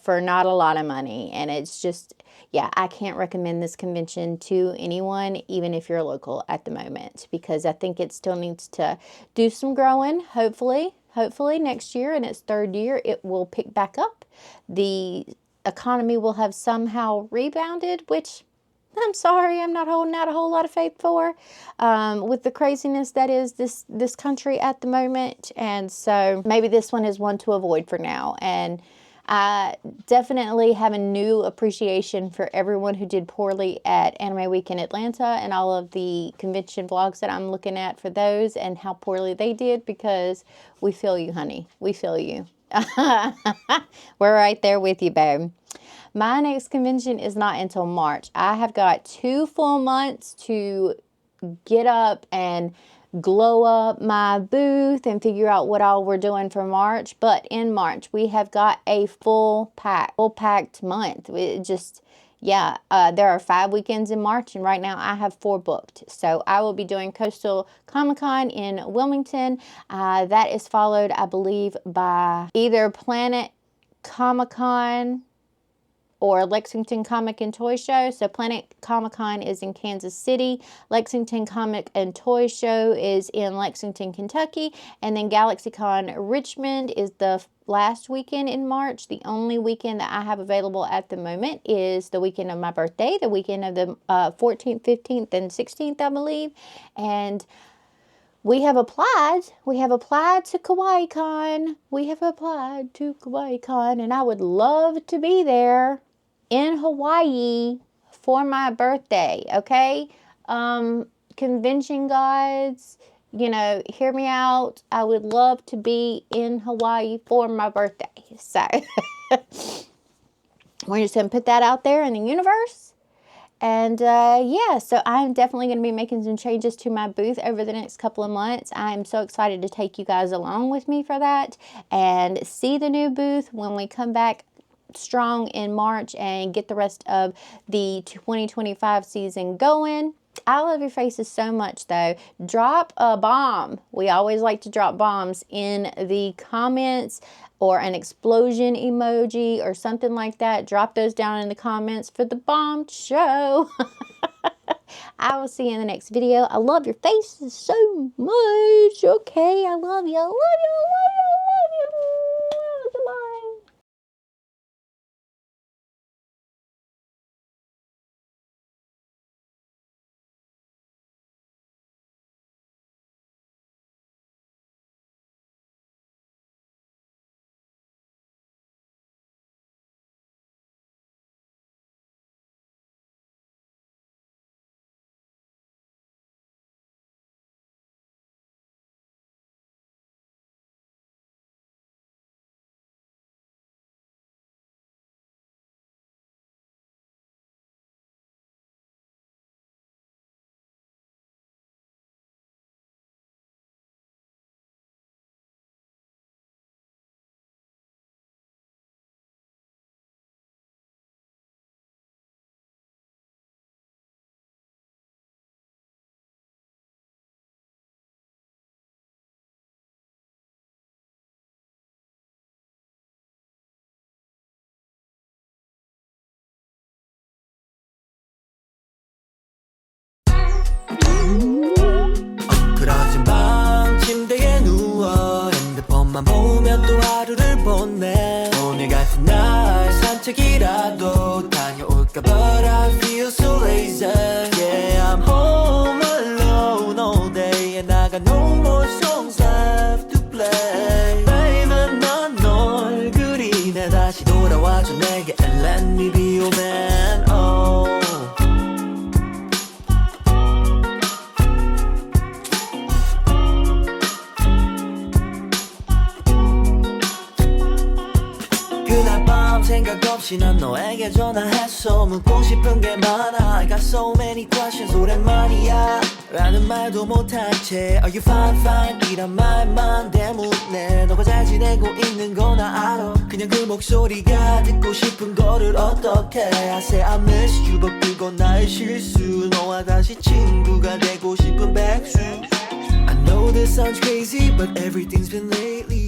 for not a lot of money. And it's just, yeah, I can't recommend this convention to anyone, even if you're local at the moment, because I think it still needs to do some growing. Hopefully next year, in its third year, it will pick back up. The economy will have somehow rebounded, which I'm sorry, I'm not holding out a whole lot of faith for, with the craziness that is this country at the moment. And so maybe this one is one to avoid for now. And I definitely have a new appreciation for everyone who did poorly at Anime Week in Atlanta and all of the convention vlogs that I'm looking at for those and how poorly they did, because we feel you, honey. We feel you. We're right there with you, babe. My next convention is not until March. I have got 2 full months to get up and glow up my booth and figure out what all we're doing for March. But in March, we have got a full packed month. It just, yeah, there are 5 weekends in March, and right now I have 4 booked. So I will be doing Coastal Comic-Con in Wilmington. That is followed, I believe, by either Planet Comic-Con or Lexington Comic and Toy Show. So Planet Comic-Con is in Kansas City. Lexington Comic and Toy Show is in Lexington, Kentucky. And then GalaxyCon Richmond is the last weekend in March. The only weekend that I have available at the moment is the weekend of my birthday, the weekend of the 14th, 15th, and 16th, I believe. And we have applied to KawaiiCon. We have applied to KawaiiCon, and I would love to be there in Hawaii for my birthday, okay? Convention gods, you know, hear me out. I would love to be in Hawaii for my birthday. So we're just going to put that out there in the universe. And yeah, so I'm definitely going to be making some changes to my booth over the next couple of months. I'm so excited to take you guys along with me for that and see the new booth when we come back strong in March and get the rest of the 2025 season going. I love your faces so much, though. Drop a bomb. We always like to drop bombs in the comments, or an explosion emoji or something like that. Drop those down in the comments for the bomb show. I will see you in the next video. I love your faces so much. Okay, I love you. I love you. I love you. I love you. Goodbye. 어디라도 다녀올까 But I feel so lazy Yeah I'm home alone all day And I got no more songs left to play Baby 난 널 그리네 다시 돌아와줘 내게 And let me be your man oh. 그날 밤 생각 없이 난 너에게 전화했어 묻고 싶은 게 많아 I got so many questions 오랜만이야 라는 말도 못한 채 Are you fine fine 이란 말만 대문에 너가 잘 지내고 있는 거 나 알아 그냥 그 목소리가 듣고 싶은 거를 어떡해 I say I miss you but 그건 나의 실수 너와 다시 친구가 되고 싶은 백수 I know this sounds crazy but everything's been lately